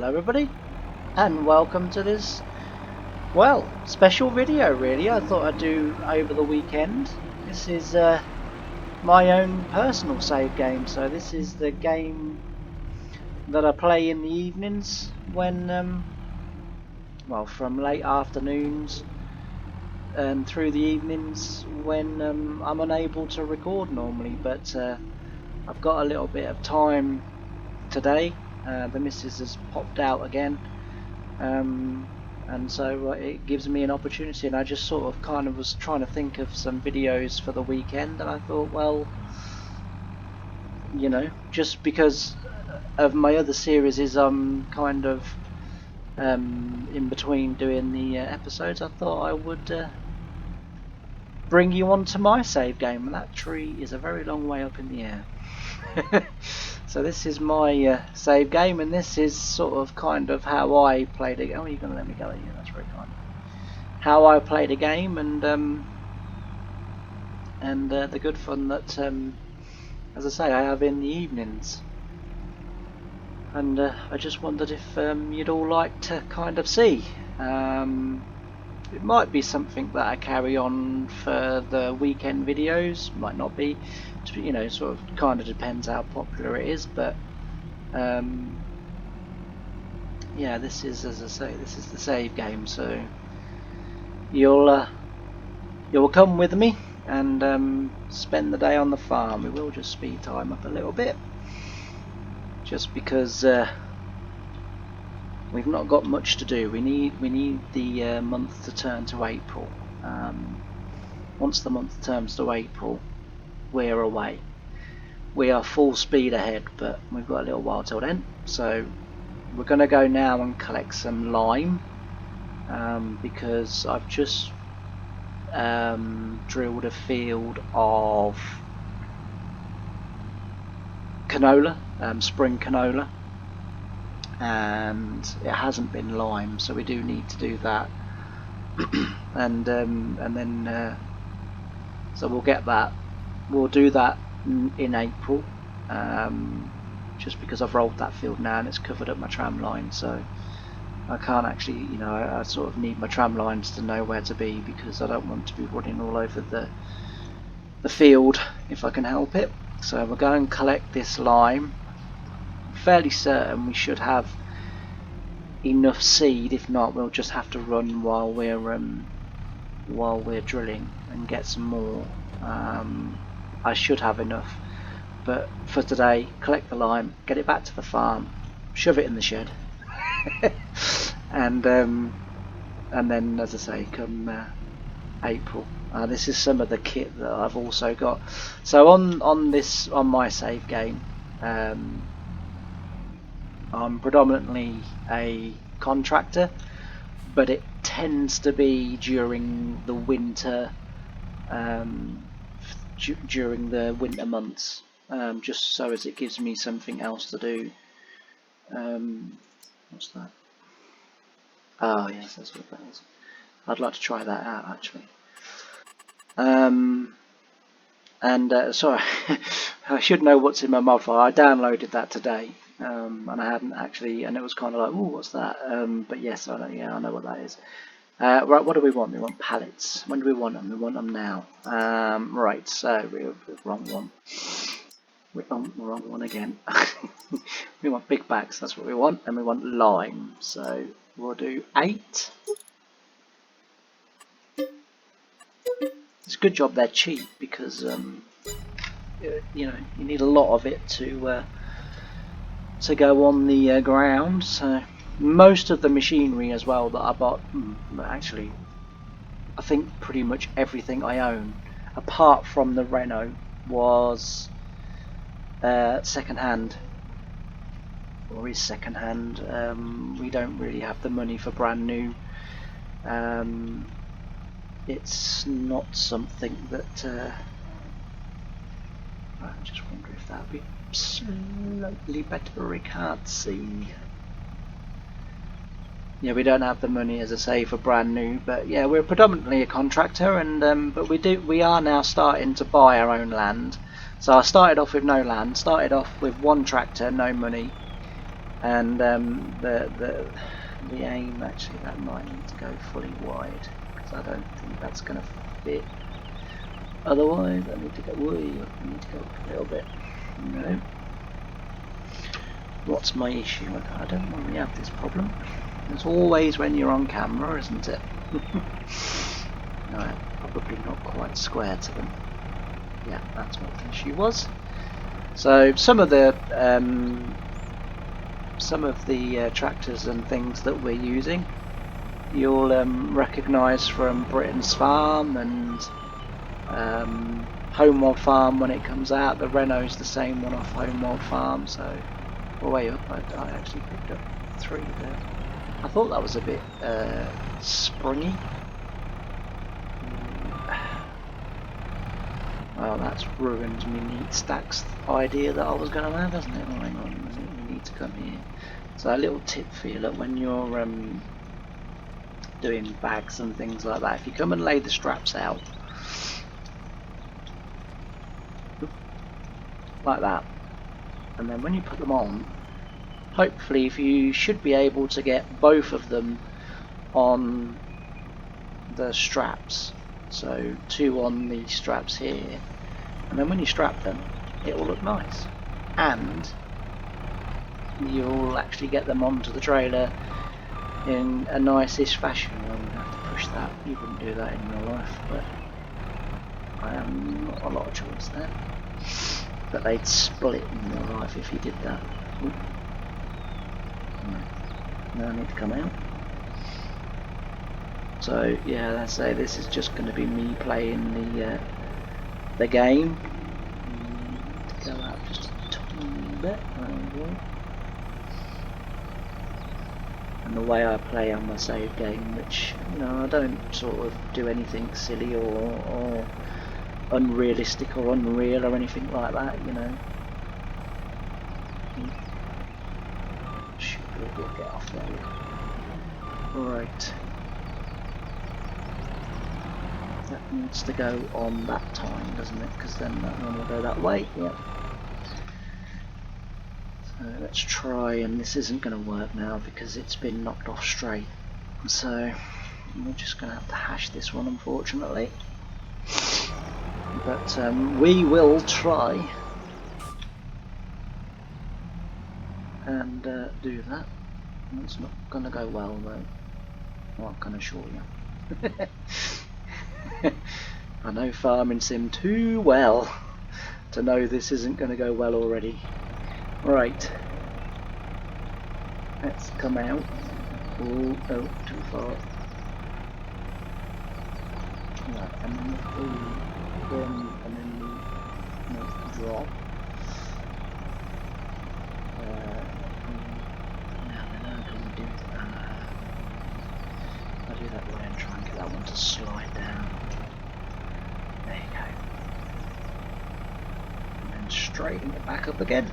Hello everybody, and welcome to this, well, special video really. I thought I'd do over the weekend. This is my own personal save game, so this is the game that I play in the evenings when, well, from late afternoons and through the evenings when I'm unable to record normally, but I've got a little bit of time today. The missus has popped out again, and so it gives me an opportunity, and I just sort of kind of was trying to think of some videos for the weekend, and I thought, well, you know, just because of my other series is kind of in between doing the episodes, I thought I would bring you on to my save game, and that tree is a very long way up in the air. So this is my save game, and this is sort of kind of how I played it. Oh, you're going to let me go? Yeah, that's very kind. How I played a game, and the good fun that, as I say, I have in the evenings. And I just wondered if you'd all like to kind of see. It might be something that I carry on for the weekend videos, might not be, you know, sort of kind of depends how popular it is, but yeah, this is, as I say, this is the save game, so you'll come with me and spend the day on the farm. We will just speed time up a little bit, just because we've not got much to do. We need the month to turn to April. Once the month turns to April, we're away. We are full speed ahead, but we've got a little while till then. So we're going to go now and collect some lime, because I've just drilled a field of canola, spring canola, and it hasn't been lime, so we do need to do that. and then so we'll get that. We'll do that in April, just because I've rolled that field now and it's covered up my tram line, so I can't actually, you know, I sort of need my tram lines to know where to be, because I don't want to be running all over the field if I can help it. So we'll go and collect this lime. I'm fairly certain we should have enough seed. If not, we'll just have to run while we're drilling and get some more. I should have enough, but for today, collect the lime, get it back to the farm, shove it in the shed, and then, as I say, come April. This is some of the kit that I've also got. So on my save game, I'm predominantly a contractor, but it tends to be during the winter, during the winter months, just so as it gives me something else to do. What's that? Oh yes, that's what that is. I'd like to try that out actually. Sorry, I should know what's in my mod file. I downloaded that today, and I hadn't actually, and it was kind of like, oh, what's that? But yes, I know what that is. Right, what do we want? We want pallets. When do we want them? We want them now. Right, so we're wrong one. We're on the wrong one again. We want big bags, that's what we want, and we want lime. So we'll do 8. It's a good job they're cheap, because you know, you need a lot of it to go on the ground. So most of the machinery as well that I bought, actually I think pretty much everything I own apart from the Renault was second hand, or is second hand. We don't really have the money for brand new. It's not something that I just wonder if that would be slightly better. I can't see. Yeah, we don't have the money, as I say, for brand new, but yeah, we're predominantly a contractor, and but we are now starting to buy our own land. So I started off with no land, started off with one tractor, no money, And the aim, actually, that might need to go fully wide, because I don't think that's going to fit. Otherwise, I need to go way up. I need to go up a little bit. No. What's my issue? I don't normally have this problem. It's always when you're on camera, isn't it? No, probably not quite square to them. Yeah, that's what the issue was. So some of the tractors and things that we're using, you'll recognise from Britain's Farm and Homeworld Farm when it comes out. The Renault's the same one off Homeworld Farm, so way up. I actually picked up 3 there. I thought that was a bit springy. Well, that's ruined me neat stacks idea that I was going to have, hasn't it? Oh, hang on, we need to come here. So a little tip for you, look, when you're doing bags and things like that, if you come and lay the straps out like that, and then when you put them on, hopefully if you should be able to get both of them on the straps, so 2 on the straps here, and then when you strap them it will look nice, and you'll actually get them onto the trailer in a nice-ish fashion. I'm going to have to push that. You wouldn't do that in real life, but I am not a lot of choice there. But they'd split in real life if you did that. Ooh. Now I need to come out. So yeah, let's say this is just going to be me playing the game. Go out just a tiny bit. And the way I play on my save game, which, you know, I don't sort of do anything silly or unrealistic or unreal or anything like that, you know. Should be able to get off there. Right. That needs to go on that time, doesn't it? Because then that one will go that way. Yep. So let's try, and this isn't going to work now because it's been knocked off straight. So we're just going to have to hash this one, unfortunately. But we will try and do that. It's not going to go well though. Well, I can assure you. I know Farming Sim too well to know this isn't going to go well already. Right, let's come out. Oh, too far. Right, and then and then drop. Now then I'm going to do I'll do that way and try and get that one to slide down. There you go. And then straighten it back up again.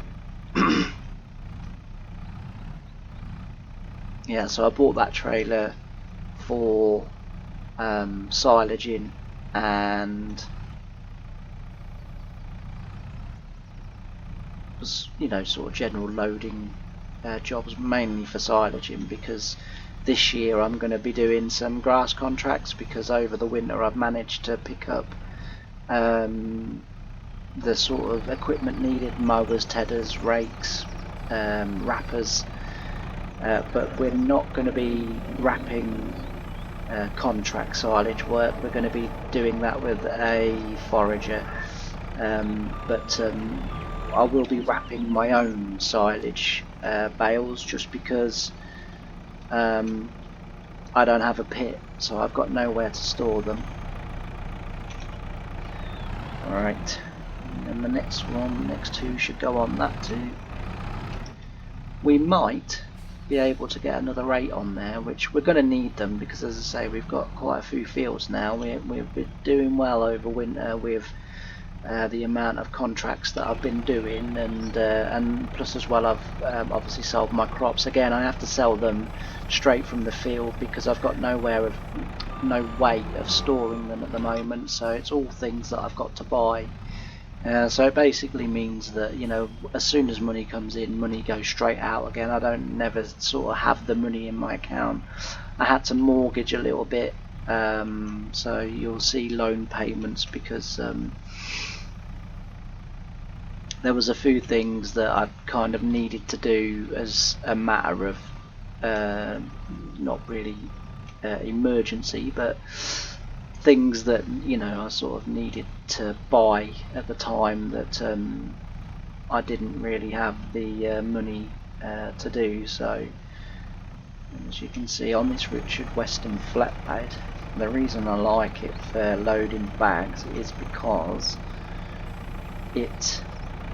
Yeah, so I bought that trailer for silaging and was, you know, sort of general loading jobs, mainly for silaging, because this year I'm going to be doing some grass contracts, because over the winter I've managed to pick up the sort of equipment needed: mowers, tedders, rakes, wrappers, but we're not going to be wrapping contract silage work. We're going to be doing that with a forager, but I will be wrapping my own silage bales, just because I don't have a pit, so I've got nowhere to store them. Alright, and the next one, next 2 should go on that too. We might be able to get another 8 on there, which we're going to need them, because as I say, we've got quite a few fields now. We've been doing well over winter with the amount of contracts that I've been doing, and plus as well I've obviously sold my crops. Again, I have to sell them straight from the field because I've got no way of storing them at the moment, so it's all things that I've got to buy So it basically means that, you know, as soon as money comes in, money goes straight out again. I don't never sort of have the money in my account. I had to mortgage a little bit, so you'll see loan payments because there was a few things that I kind of needed to do as a matter of not really emergency, but things that, you know, I sort of needed to buy at the time that I didn't really have the money to do. So as you can see on this Richard Weston flatbed, the reason I like it for loading bags is because it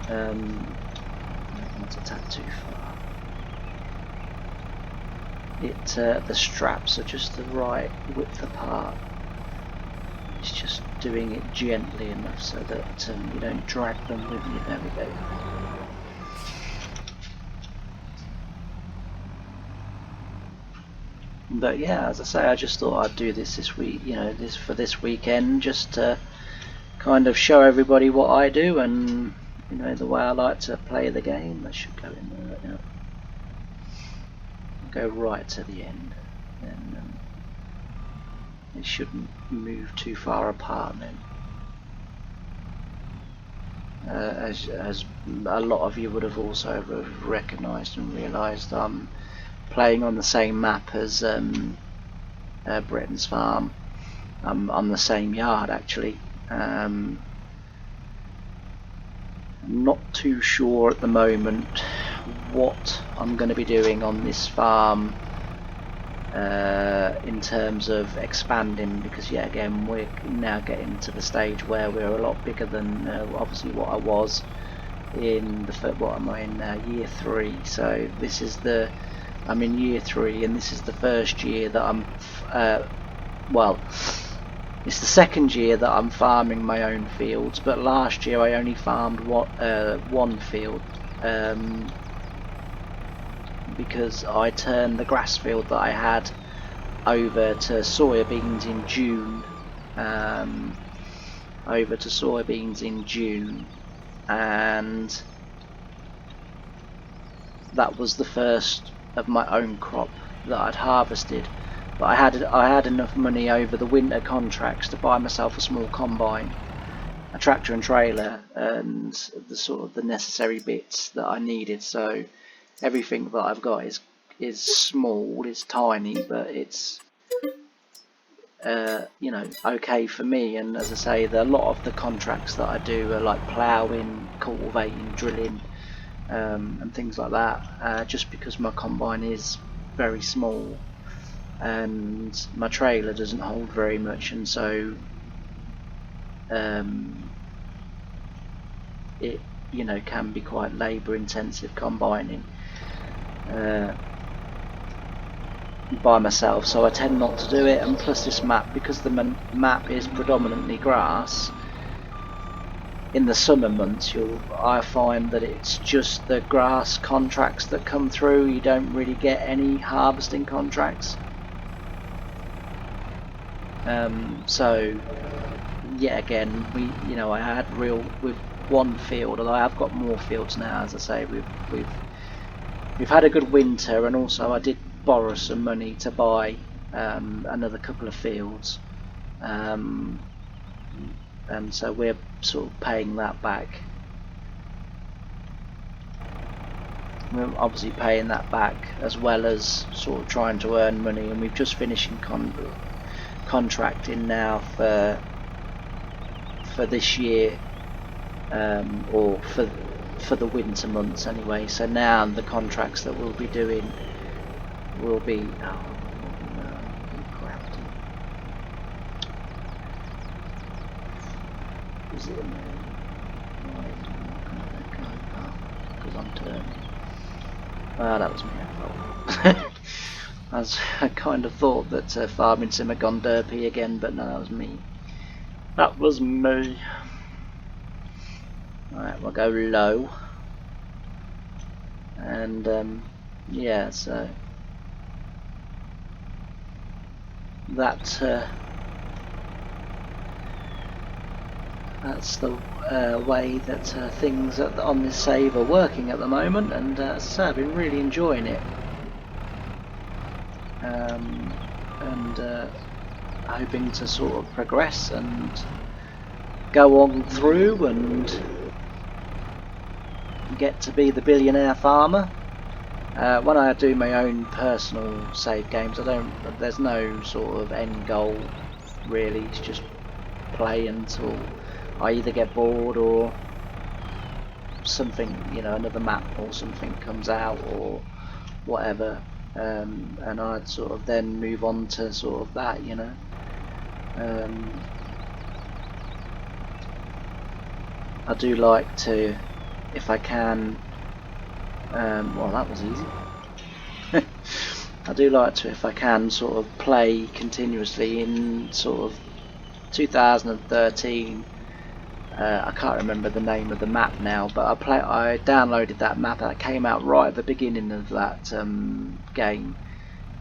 not a tad too far. The straps are just the right width apart. It's just doing it gently enough so that you don't drag them with you. There we go. But yeah, as I say, I just thought I'd do this week, you know, this weekend, just to kind of show everybody what I do and, you know, the way I like to play the game. That should go in there. Yeah. Go right to the end, and it shouldn't move too far apart then. As a lot of you would have also recognised and realised, I'm playing on the same map as Britton's Farm. I'm on the same yard actually. I'm not too sure at the moment what I'm going to be doing on this farm in terms of expanding, because yeah, again, we're now getting to the stage where we're a lot bigger than obviously what I was in what am I in now, year 3. So this is I'm in year 3, and this is the first year that I'm well, it's the second year that I'm farming my own fields, but last year I only farmed one field because I turned the grass field that I had over to soybeans in June. And that was the first of my own crop that I'd harvested. But I had enough money over the winter contracts to buy myself a small combine, a tractor and trailer, and the sort of the necessary bits that I needed. So everything that I've got is small, it's tiny, but it's you know, okay for me. And as I say, a lot of the contracts that I do are like ploughing, cultivating, drilling, and things like that. Just because my combine is very small and my trailer doesn't hold very much, and so it, you know, can be quite labour intensive combining by myself, so I tend not to do it. And plus this map, because the map is predominantly grass, in the summer months I find that it's just the grass contracts that come through. You don't really get any harvesting contracts. So yet again, you know, I had with one field, although I have got more fields now. As I say, we've had a good winter, and also I did borrow some money to buy another couple of fields, and so we're sort of paying that back. We're obviously paying that back as well as sort of trying to earn money, and we've just finishing contracting now for this year, or for the winter months anyway. So now the contracts that we'll be doing will be is it because I'm turning. That was my fault. I kind of thought that farming sim had gone derpy again, but no, that was me. That was me. Alright, we'll go low. And yeah, so that that's the way that things on this save are working at the moment, and as I say, I've been really enjoying it, and hoping to sort of progress and go on through and get to be the billionaire farmer. When I do my own personal save games, there's no sort of end goal really. It's just play until I either get bored or something, another map or something comes out or whatever, and I'd sort of then move on to sort of that, I do like to, if I can, well, that was easy. I do like to, if I can, sort of play continuously in sort of 2013. I can't remember the name of the map now, but I downloaded that map that came out right at the beginning of that game,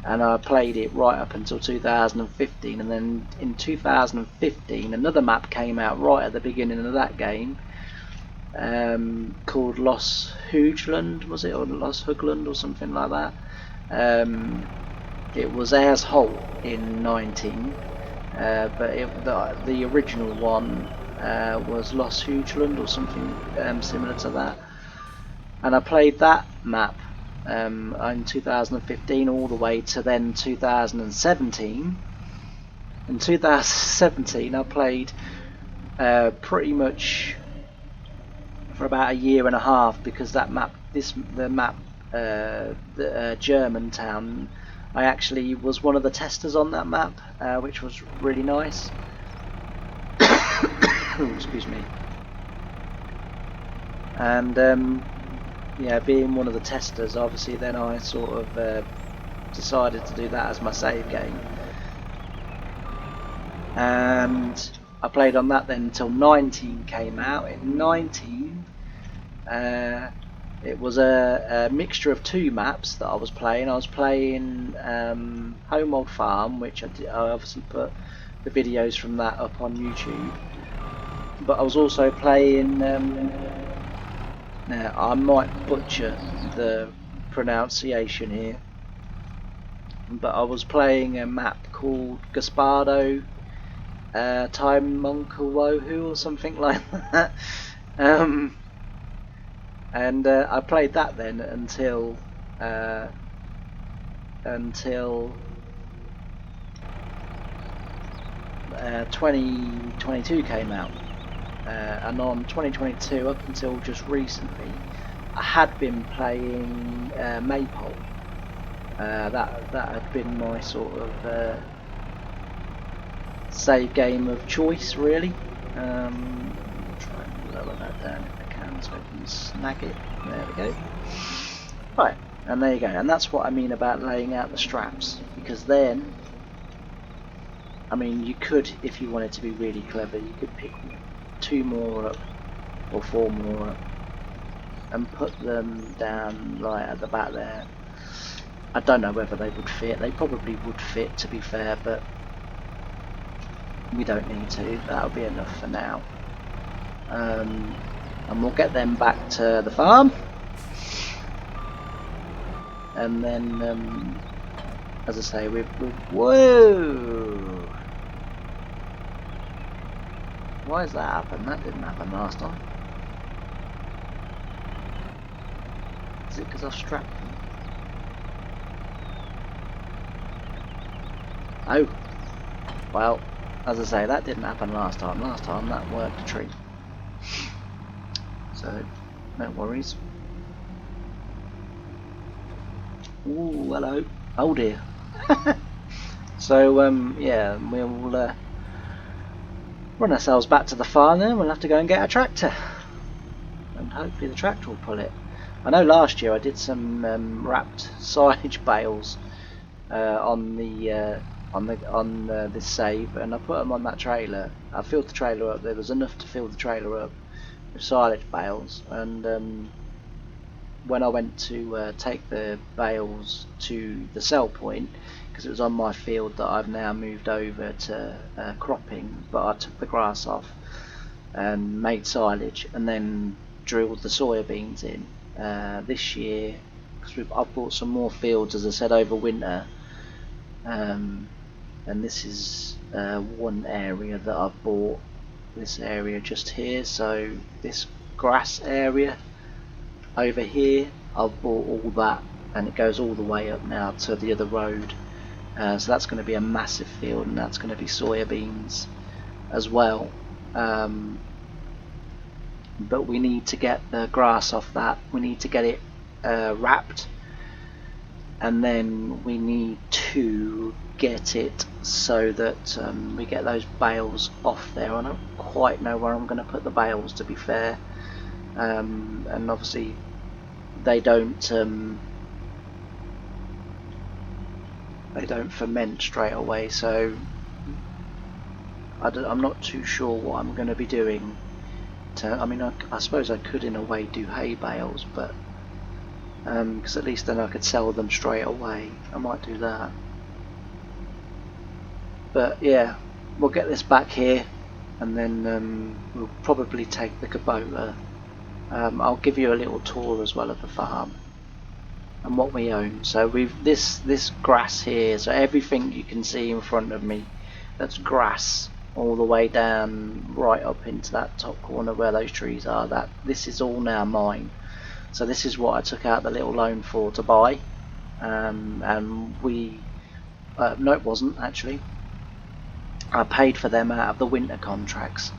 and I played it right up until 2015, and then in 2015 another map came out right at the beginning of that game, called Los Hoogland, was it, or Los Hoogland or something like that. It was Ayers Holt in 19, but the original one was Los Hoogland or something similar to that, and I played that map in 2015 all the way to then 2017. In 2017 I played pretty much for about a year and a half, because that map, the Germantown, I actually was one of the testers on that map, which was really nice. Excuse me. And yeah, being one of the testers, obviously then I sort of decided to do that as my save game, and I played on that then until 19 came out. In 19 it was a mixture of two maps that I was playing. I was playing Home Old Farm, which I obviously put the videos from that up on YouTube, but I was also playing, now I might butcher the pronunciation here, but I was playing a map called Gaspardo Time Monkawohu or something like that. And I played that then until 2022 came out, and on 2022 up until just recently I had been playing Maypole. That had been my sort of save game of choice, really. Try and lower that down if I can so I can snag it. There we go. Right, and there you go. And that's what I mean about laying out the straps, because then, I mean, you could, if you wanted to be really clever, you could pick 2 more up or 4 more up and put them down like at the back there. I don't know whether they would fit. They probably would fit, to be fair, but we don't need to. That'll be enough for now. And we'll get them back to the farm, and then as I say, whoa, why has that happened? That didn't happen last time. Is it because I've strapped them? Oh, well, as I say, that didn't happen last time. Last time that worked a treat. So, no worries. Ooh, hello. Oh dear. So, yeah, we'll run ourselves back to the farm then. We'll have to go and get a tractor, and hopefully the tractor will pull it. I know last year I did some wrapped silage bales on this save, and I put them on that trailer. I filled the trailer up. There was enough to fill the trailer up with silage bales, and when I went to take the bales to the sell point, because it was on my field that I've now moved over to cropping, but I took the grass off, and made silage, and then drilled the soybeans in. This year, because I've bought some more fields, as I said, over winter, and this is one area that I've bought. This area just here, so this grass area over here, I've bought all that, and it goes all the way up now to the other road. So that's going to be a massive field, and that's going to be soybeans as well. But we need to get the grass off that. We need to get it wrapped, and then we need to get it so that we get those bales off there. I don't quite know where I'm going to put the bales, to be fair, and obviously they don't ferment straight away, so I'm not too sure what I'm going to be doing. I mean, I suppose I could in a way do hay bales, but because at least then I could sell them straight away. I might do that. But yeah, we'll get this back here, and then we'll probably take the Kubota. I'll give you a little tour as well of the farm and what we own. So we've this grass here, so everything you can see in front of me, that's grass all the way down right up into that top corner where those trees are. This is all now mine. So this is what I took out the little loan for to buy, and we no, it wasn't actually. I paid for them out of the winter contracts.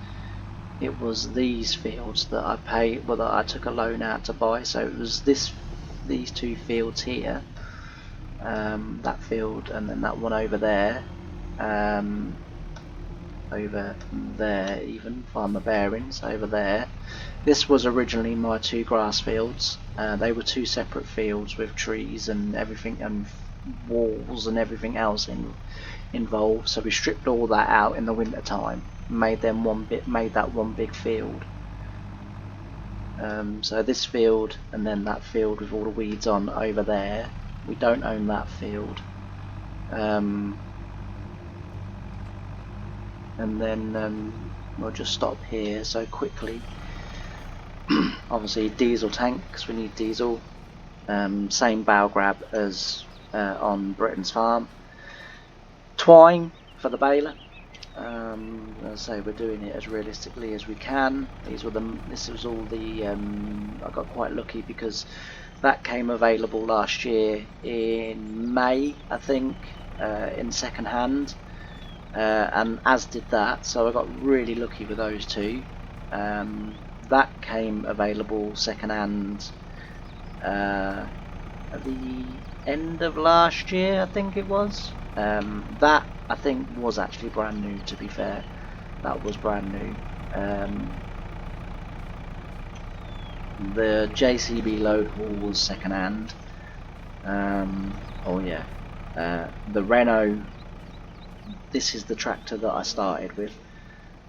It was these fields that that I took a loan out to buy. So it was these two fields here, that field, and then that one over there, even find my bearings over there. This was originally my two grass fields. They were two separate fields with trees and everything, and walls and everything else involved. So we stripped all that out in the winter time, made that one big field. So this field, and then that field with all the weeds on over there, we don't own that field. And then we'll just stop here. So quickly, obviously diesel tank, because we need diesel. Same bow grab as on Britain's Farm. Twine for the baler. As I say, we're doing it as realistically as we can. This was all the. I got quite lucky because that came available last year in May, I think, in second hand, and as did that. So I got really lucky with those two. That came available second hand at the end of last year, I think it was. That I think was actually brand new, to be fair. That was brand new. The JCB load haul was second hand. Oh yeah. The Renault, this is the tractor that I started with.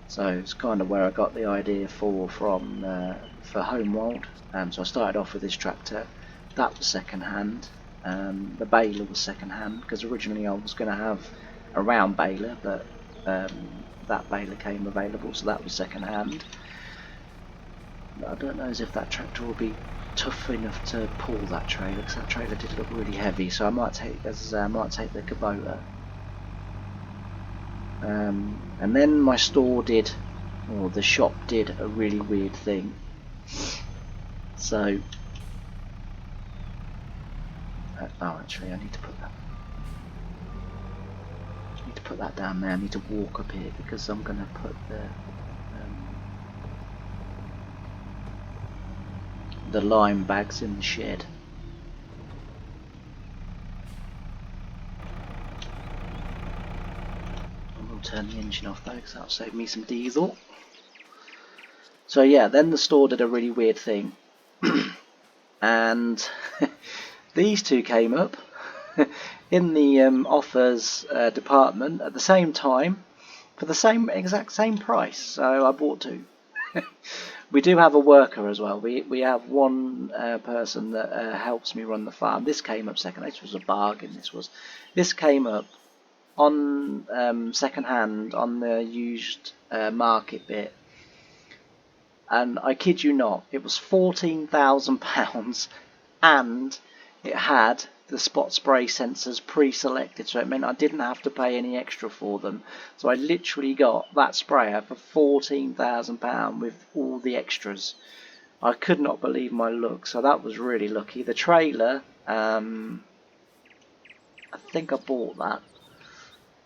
So it's kind of where I got the idea for Homeworld. So I started off with this tractor. That was second hand. The baler was second hand, because originally I was going to have a round baler, but that baler came available, so that was second hand. But I don't know as if that tractor will be tough enough to pull that trailer, because that trailer did look really heavy. So I might take, as I might take the Kubota. And then my store did, or the shop did, a really weird thing. So, oh, actually, I need to put that down there. I need to walk up here because I'm going to put the lime bags in the shed. Turn the engine off though, because that'll save me some diesel. So yeah, then the store did a really weird thing, and these two came up in the offers department at the same time for the exact same price. So I bought two. We do have a worker as well. We have one person that helps me run the farm. This came up second. This was a bargain. This came up on second hand on the used market bit and I kid you not, it was £14,000, and it had the spot spray sensors pre-selected, so it meant I didn't have to pay any extra for them. So I literally got that sprayer for £14,000 with all the extras. I could not believe my luck, so that was really lucky. The trailer, I think I bought that.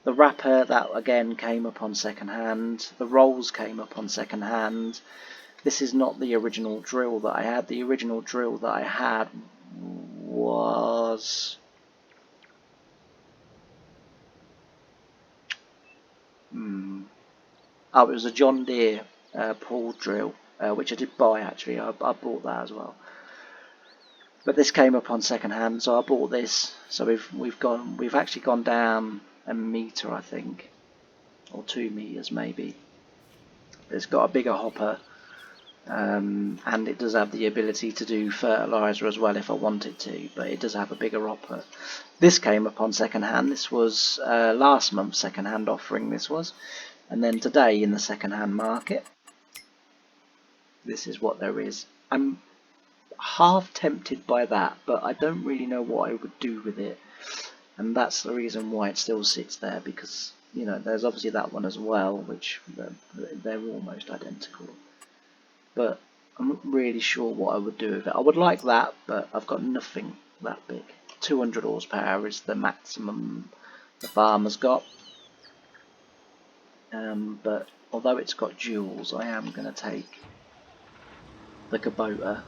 The wrapper, that again came up on second hand. The rolls came up on second hand. This is not the original drill that I had. The original drill that I had was... Oh, it was a John Deere pawl drill, which I did buy actually. I bought that as well. But this came up on second hand, so I bought this. So we've actually gone down a metre, I think, or 2 meters maybe. It's got a bigger hopper, and it does have the ability to do fertiliser as well if I wanted to, but it does have a bigger hopper. This came up on second hand. This was last month's second hand offering, this was, and then today in the second hand market, this is what there is. I'm half tempted by that, but I don't really know what I would do with it, and that's the reason why it still sits there, because you know there's obviously that one as well, which they're almost identical, but I'm not really sure what I would do with it. I would like that, but I've got nothing that big. 200 horsepower is the maximum the farmer's got, but although it's got duals, I am going to take the Kubota.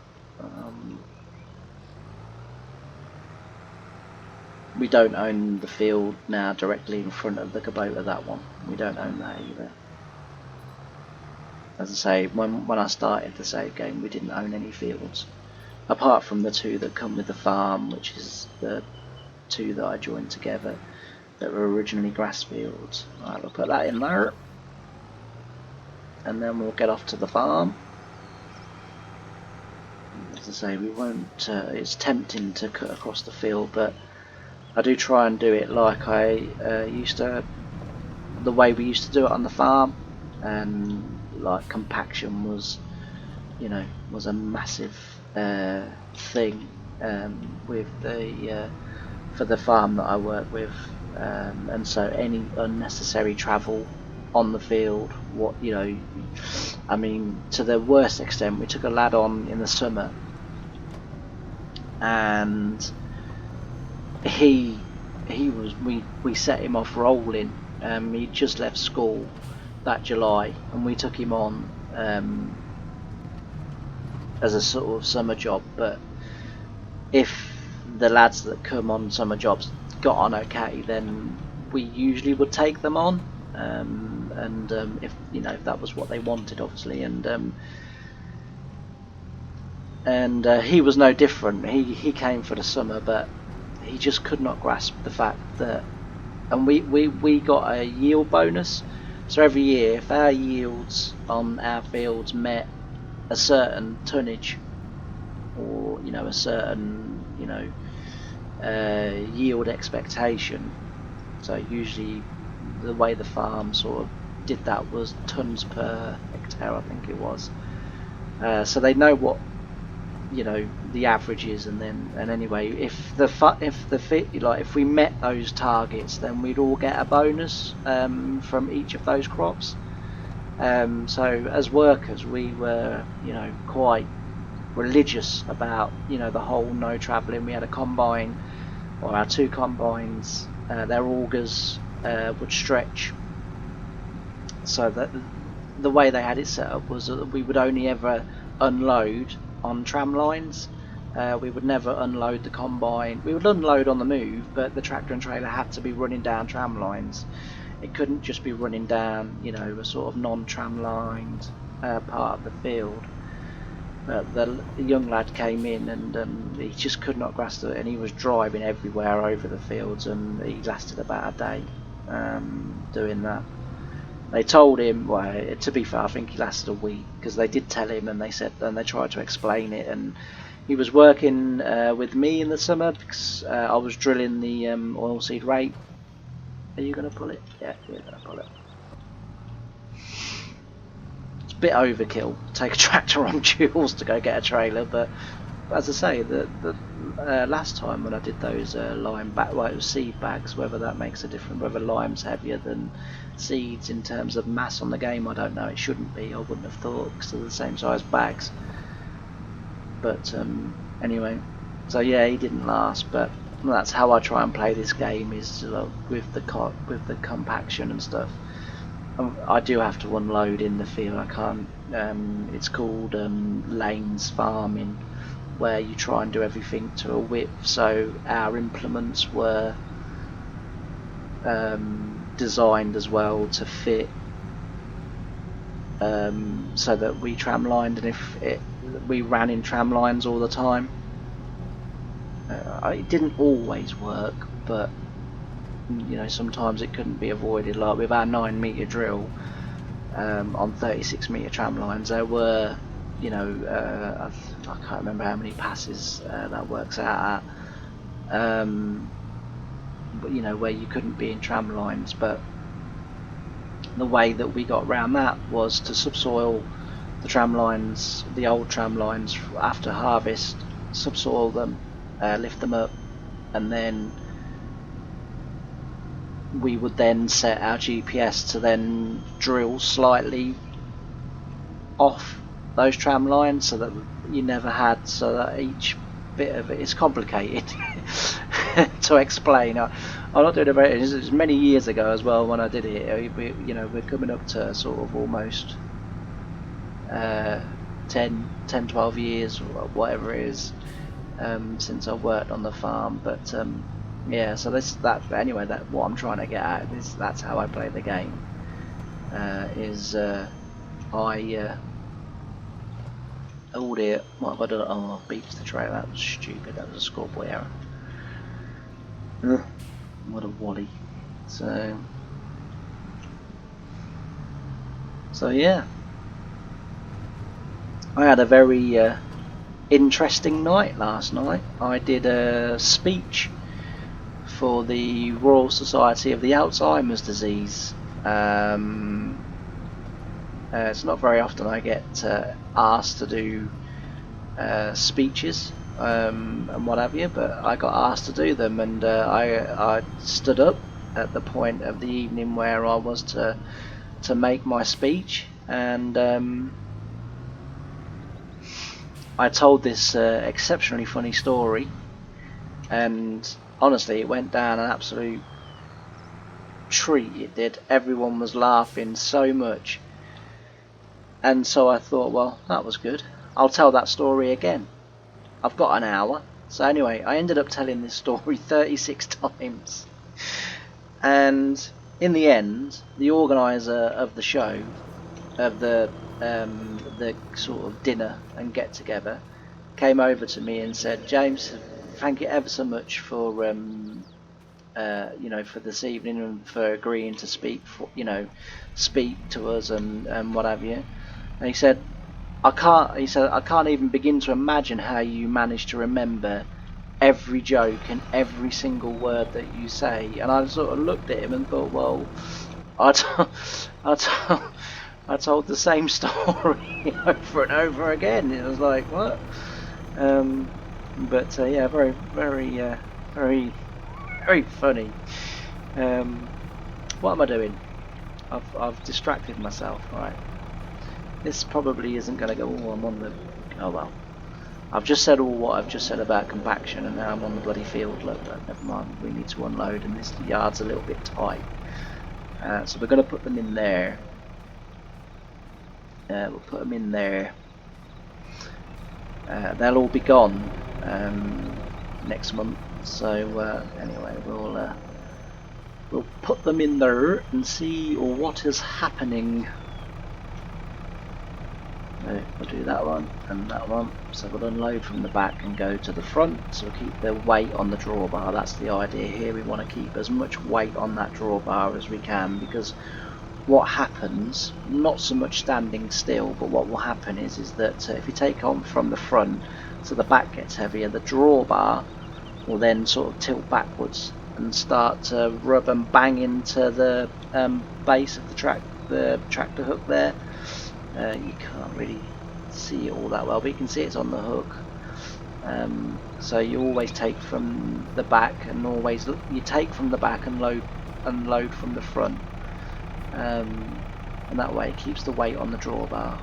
We don't own the field now directly in front of the Kubota, that one. We don't own that either. As I say, when I started the save game, we didn't own any fields. Apart from the 2 that come with the farm, which is the 2 that I joined together that were originally grass fields. Right, we'll put that in there. And then we'll get off to the farm. As I say, we won't, it's tempting to cut across the field, but I do try and do it like I used to, the way we used to do it on the farm, and like compaction was, you know, was a massive thing with the for the farm that I work with, and so any unnecessary travel on the field, what you know, I mean, to the worst extent, we took a lad on in the summer, and he was we set him off rolling. He just left school that July, and we took him on as a sort of summer job. But if the lads that come on summer jobs got on okay, then we usually would take them on, and if you know, if that was what they wanted, obviously, and he was no different. He came for the summer, but he just could not grasp the fact that, and we got a yield bonus, so every year if our yields on our fields met a certain tonnage, or you know, a certain, you know, yield expectation, so usually the way the farm sort of did that was tons per hectare, I think it was, so they know what, you know, the averages, and anyway, if we met those targets, then we'd all get a bonus from each of those crops. So as workers, we were, you know, quite religious about, you know, the whole no travelling. We had a combine, or our 2 combines, their augers would stretch, so that the way they had it set up was that we would only ever unload on tram lines. We would never unload the combine. We would unload on the move, but the tractor and trailer had to be running down tram lines. It couldn't just be running down, you know, a sort of non-tram lined part of the field. But the young lad came in, and he just could not grasp it, and he was driving everywhere over the fields, and he lasted about a day doing that. They told him, well, to be fair, I think he lasted a week, because they did tell him, and they said, and they tried to explain it, and he was working with me in the summer, because I was drilling the oilseed rape. Are you going to pull it? Yeah, you're going to pull it. a bit overkill. Take a tractor on duals to go get a trailer, but as I say, the last time when I did those lime bag, well, it was seed bags. Whether that makes a difference, whether lime's heavier than seeds in terms of mass on the game, I don't know. It shouldn't be. I wouldn't have thought, because they're the same size bags. But anyway, so yeah, he didn't last. But that's how I try and play this game, is with the compaction and stuff. I do have to unload in the field. I can't. It's called lanes farming, where you try and do everything to a width. So our implements were designed as well to fit, so that we tram lined, and we ran in tram lines all the time. It didn't always work, but sometimes it couldn't be avoided. Like with our 9-meter drill on 36-meter tram lines, there were, I can't remember how many passes that works out at, but where you couldn't be in tram lines. But the way that we got around that was to subsoil the tram lines, the old tram lines, after harvest, subsoil them, lift them up, and then we would then set our GPS to then drill slightly off those tram lines, so that you never had, so that each bit of it is complicated to explain. I'm not doing it very, it was many years ago as well when I did it. We're coming up to sort of almost 10-12 years, or whatever it is, since I worked on the farm. But yeah, so anyway, that what I'm trying to get at is that's how I play the game. Oh dear, what have I done? Oh, I beat the trailer. That was stupid. That was a schoolboy error. What a wally. So yeah, I had a very interesting night last night. I did a speech for the Royal Society of the Alzheimer's Disease. It's not very often I get asked to do speeches and what have you, but I got asked to do them, and I stood up at the point of the evening where I was to make my speech, and I told this exceptionally funny story, and honestly it went down an absolute treat. It did. Everyone was laughing so much, and so I thought, well, that was good, I'll tell that story again. I've got an hour. So anyway, I ended up telling this story 36 times, and in the end, the organiser of the show, of the sort of dinner and get together, came over to me and said, "James, thank you ever so much for for this evening, and for agreeing to speak to us and what have you." And he said, I can't even begin to imagine how you manage to remember every joke and every single word that you say. And I sort of looked at him and thought, well, I told the same story over and over again. It was like, what? But yeah, very, very, very, very funny. What am I doing? I've distracted myself. Right. This probably isn't going to go. Oh, I'm on the. Oh well. I've just said all what I've just said about compaction, and now I'm on the bloody field. Look, never mind. We need to unload, and this yard's a little bit tight. So we're going to put them in there. We'll put them in there. They'll all be gone next month. So anyway, we'll put them in there and see what is happening. We'll do that one and that one. So we'll unload from the back and go to the front. So we'll keep the weight on the drawbar. That's the idea here. We want to keep as much weight on that drawbar as we can, because what happens, not so much standing still, but what will happen is that if you take on from the front, so the back gets heavier, the drawbar will then sort of tilt backwards and start to rub and bang into the base of the tractor hook there. You can't really see it all that well, but you can see it's on the hook. So you always take from the back, and you take from the back and load from the front, and that way it keeps the weight on the drawbar,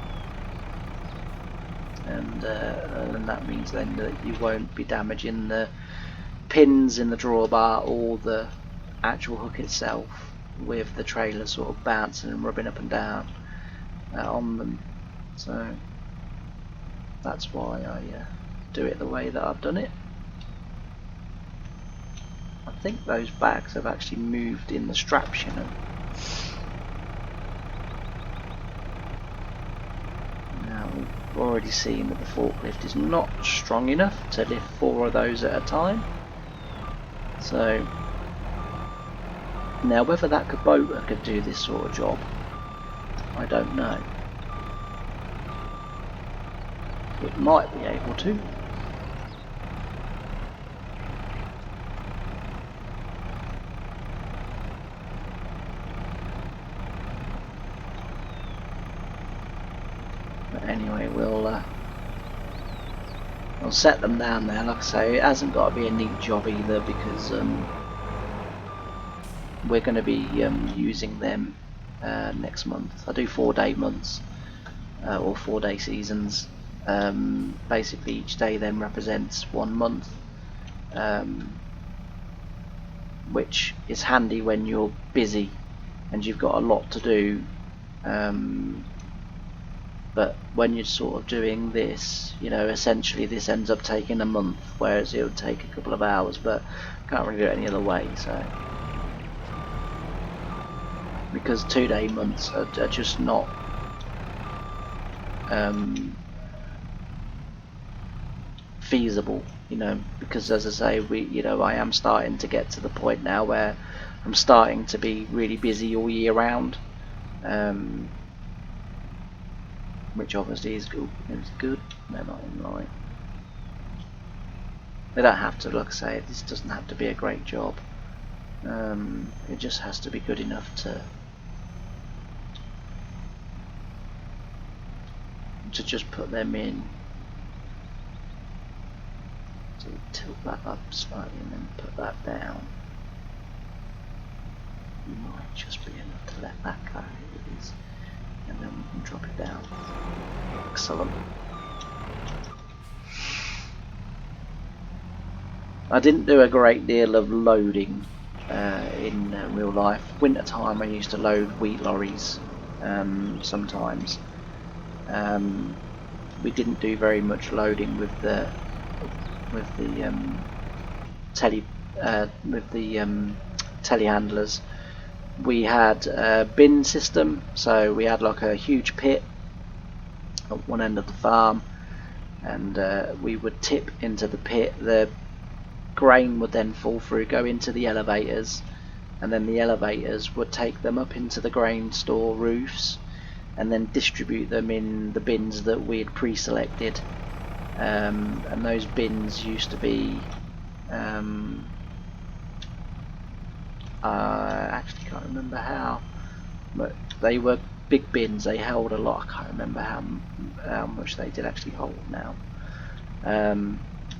and that means then that you won't be damaging the pins in the drawbar or the actual hook itself with the trailer sort of bouncing and rubbing up and down on them. So that's why I do it the way that I've done it. I think those bags have actually moved in the straps, you know. Now we've already seen that the forklift is not strong enough to lift 4 of those at a time. So now whether that Kubota could do this sort of job, I don't know. It might be able to. But anyway, we'll set them down there. Like I say, it hasn't got to be a neat job either, because we're going to be using them next month. I do 4-day months or 4-day seasons. Basically each day then represents 1 month, which is handy when you're busy and you've got a lot to do, but when you're sort of doing this, you know, essentially this ends up taking a month, whereas it would take a couple of hours, but can't really do it any other way. So because 2-day months are just not feasible, you know, because as I say, I am starting to get to the point now where I'm starting to be really busy all year round, which obviously is good. They're not in line. They don't have to, like I say, this doesn't have to be a great job. It just has to be good enough to just put them in. So tilt that up slightly and then put that down. It might just be enough to let that go, it is, and then we can drop it down. Excellent. I didn't do a great deal of loading in real life. Winter time I used to load wheat lorries sometimes. We didn't do very much loading with the telehandlers. We had a bin system, so we had like a huge pit at one end of the farm, and we would tip into the pit. The grain would then fall through, go into the elevators, and then the elevators would take them up into the grain store roofs and then distribute them in the bins that we had pre-selected, and those bins used to be I actually can't remember how, but they were big bins. They held a lot. I can't remember how much they did actually hold now.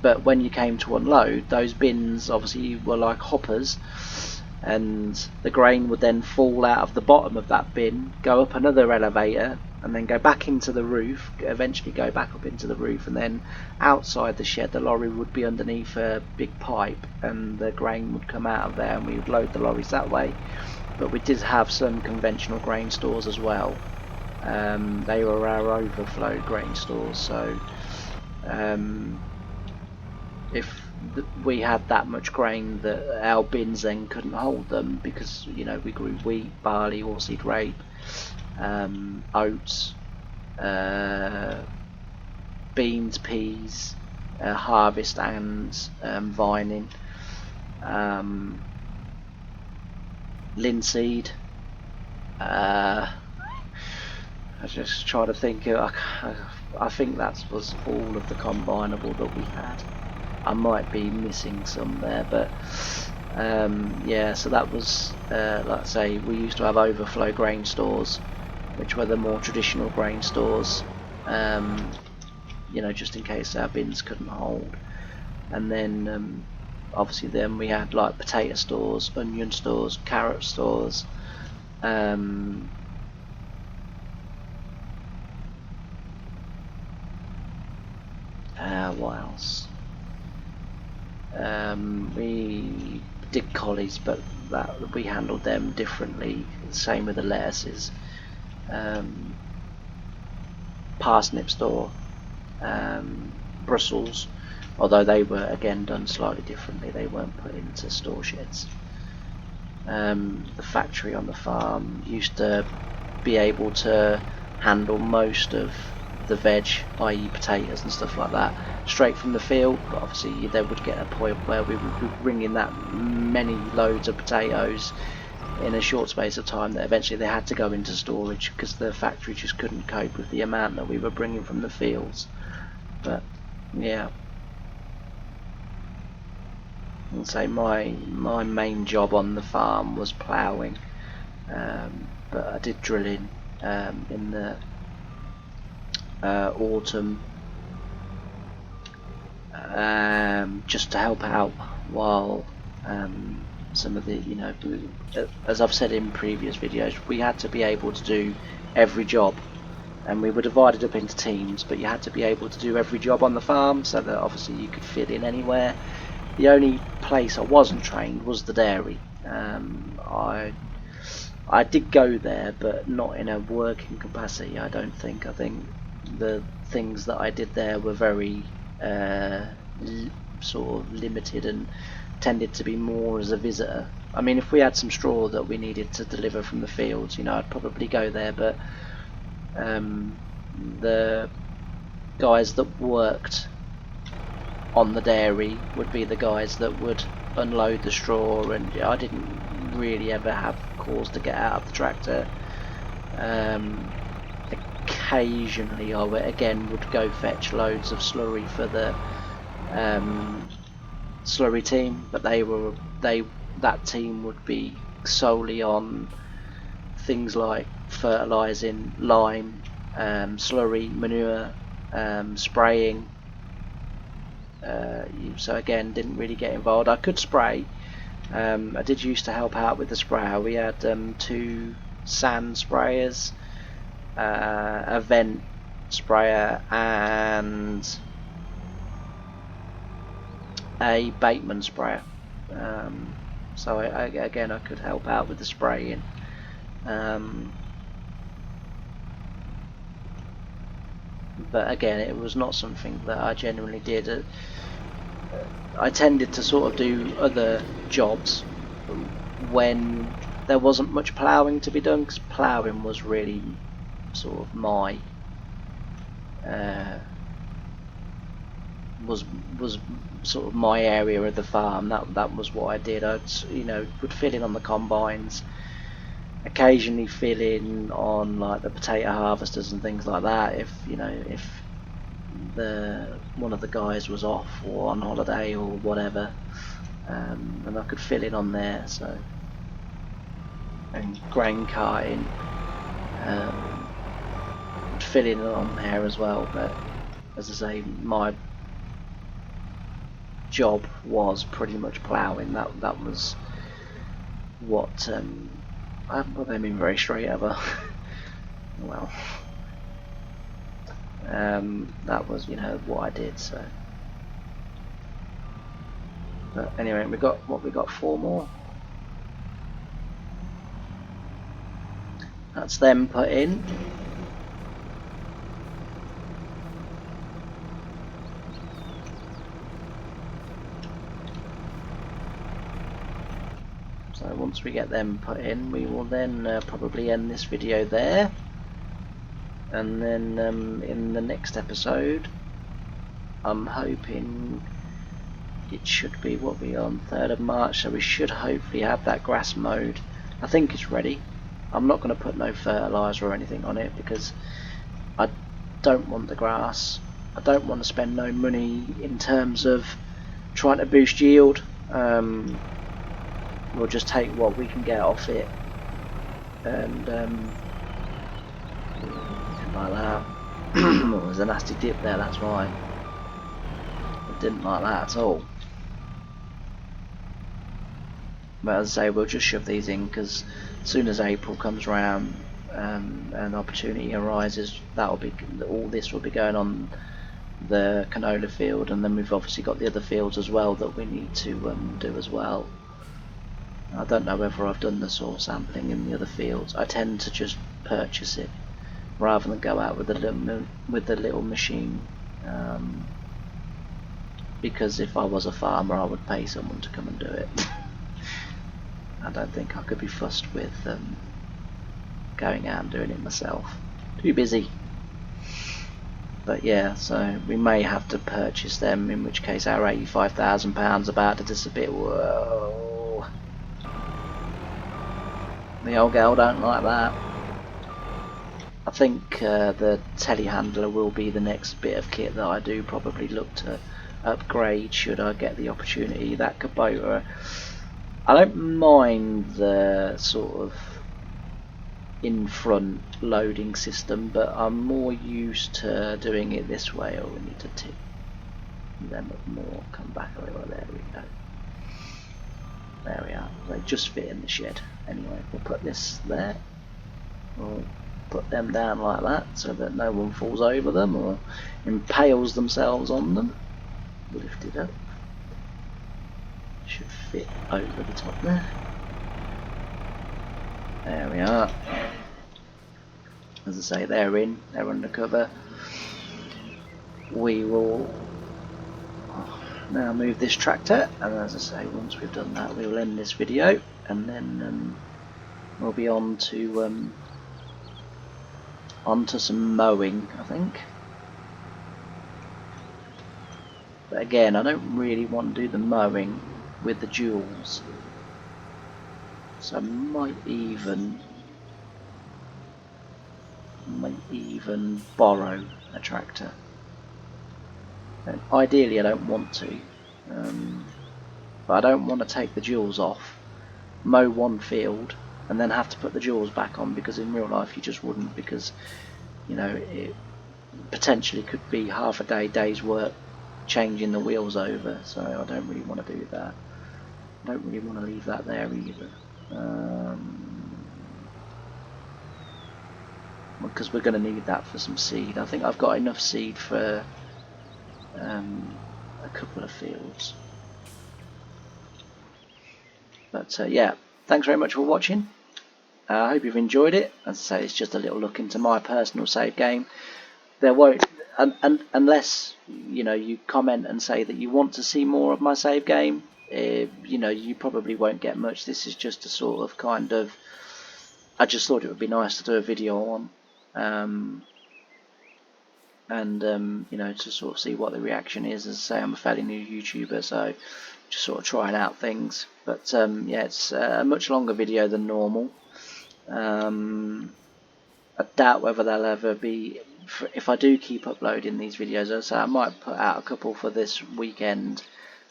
But when you came to unload, those bins obviously were like hoppers, and the grain would then fall out of the bottom of that bin, go up another elevator, and then go back into the roof, eventually go back up into the roof, and then outside the shed the lorry would be underneath a big pipe, and the grain would come out of there, and we would load the lorries that way. But we did have some conventional grain stores as well. They were our overflow grain stores, so if we had that much grain that our bins then couldn't hold them, because we grew wheat, barley, oilseed rape, oats, beans, peas, harvest and vining, linseed. I just try to think. I think that was all of the combinable that we had. I might be missing some there, but yeah. So that was, like I say, we used to have overflow grain stores, which were the more traditional grain stores, you know, just in case our bins couldn't hold. And then obviously then we had like potato stores, onion stores, carrot stores, what else? We did collies, but that we handled them differently. Same with the lettuces. Parsnip store, Brussels, although they were again done slightly differently. They weren't put into store sheds. The factory on the farm used to be able to handle most of the veg, i.e. potatoes and stuff like that, straight from the field, but obviously there would get a point where we would be bringing that many loads of potatoes in a short space of time that eventually they had to go into storage because the factory just couldn't cope with the amount that we were bringing from the fields. But yeah, and so my main job on the farm was ploughing, but I did drilling in the autumn, just to help out while some of the, you know, as I've said in previous videos, we had to be able to do every job, and we were divided up into teams, but you had to be able to do every job on the farm so that obviously you could fit in anywhere. The only place I wasn't trained was the dairy. I did go there, but not in a working capacity, I don't think. I think the things that I did there were very sort of limited and tended to be more as a visitor. I mean, if we had some straw that we needed to deliver from the fields, you know, I'd probably go there, but the guys that worked on the dairy would be the guys that would unload the straw, and I didn't really ever have cause to get out of the tractor. Occasionally I would go fetch loads of slurry for the slurry team, but that team would be solely on things like fertilising, lime, slurry, manure, spraying. So again, didn't really get involved. I could spray. I did used to help out with the sprayer. We had 2 sand sprayers, a vent sprayer, and a Bateman sprayer. So again, I could help out with the spraying. But again, it was not something that I genuinely did. I tended to sort of do other jobs when there wasn't much ploughing to be done, because ploughing was really sort of my was sort of my area of the farm. That was what I did. I'd, you know, would fill in on the combines, occasionally fill in on like the potato harvesters and things like that, if, you know, if one of the guys was off or on holiday or whatever, and I could fill in on there. So, and grain carting, would fill in on there as well. But as I say, my job was pretty much ploughing. That was what I haven't put them in very straight ever. Well, that was, you know, what I did. So, but anyway, we got 4 more. That's them put in. So once we get them put in, we will then probably end this video there, and then in the next episode, I'm hoping it should be, what we on 3rd of March, so we should hopefully have that grass mowed. I think it's ready. I'm not going to put no fertiliser or anything on it because I don't want the grass. I don't want to spend no money in terms of trying to boost yield. We'll just take what we can get off it, and like that. Oh, there's a nasty dip there, that's why. I didn't like that at all. But as I say, we'll just shove these in, because as soon as April comes around and an opportunity arises, that'll be, all this will be going on the canola field, and then we've obviously got the other fields as well that we need to do as well. I don't know whether I've done the soil sampling in the other fields. I tend to just purchase it rather than go out with the little machine, because if I was a farmer I would pay someone to come and do it. I don't think I could be fussed with going out and doing it myself. Too busy. But yeah, so we may have to purchase them, in which case our £85,000 about to disappear. Whoa. The old girl don't like that. I think the telehandler will be the next bit of kit that I do probably look to upgrade should I get the opportunity. That Kubota, I don't mind the sort of in front loading system, but I'm more used to doing it this way. Oh, we need to tip them up more, come back a little. There we go. There we are. They just fit in the shed. Anyway, we'll put this there. We'll put them down like that so that no one falls over them or impales themselves on them. Lift it up. Should fit over the top there. There we are. As I say, they're in, they're under cover. We will now move this tractor, and as I say, once we've done that, we will end this video, and then we'll be on to onto some mowing, I think. But again, I don't really want to do the mowing with the duals, so I might even borrow a tractor. And ideally I don't want to, but I don't want to take the duals off, mow one field and then have to put the duals back on, because in real life you just wouldn't, because you know it potentially could be half a day's work changing the wheels over, so I don't really want to do that. I don't really want to leave that there either, because we're going to need that for some seed. I think I've got enough seed for a couple of fields. But yeah, thanks very much for watching. I hope you've enjoyed it. As I say, it's just a little look into my personal save game. There won't, unless you know you comment and say that you want to see more of my save game. You know, you probably won't get much. This is just a sort of kind of. I just thought it would be nice to do a video on, and you know, to sort of see what the reaction is. As I say, I'm a fairly new YouTuber, so just sort of trying out things. But yeah, it's a much longer video than normal. I doubt whether they'll ever be, if I do keep uploading these videos, as I say, I might put out a couple for this weekend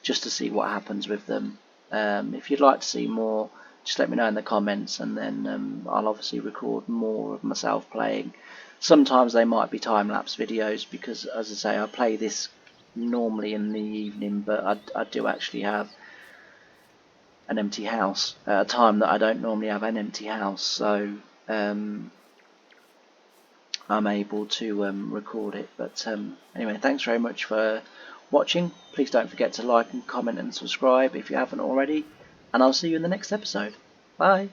just to see what happens with them. If you'd like to see more, just let me know in the comments, and then I'll obviously record more of myself playing. Sometimes they might be time-lapse videos, because as I say, I play this normally in the evening, but I do actually have an empty house at a time that I don't normally have an empty house, so I'm able to record it. But anyway, thanks very much for watching. Please don't forget to like and comment and subscribe if you haven't already, and I'll see you in the next episode. Bye.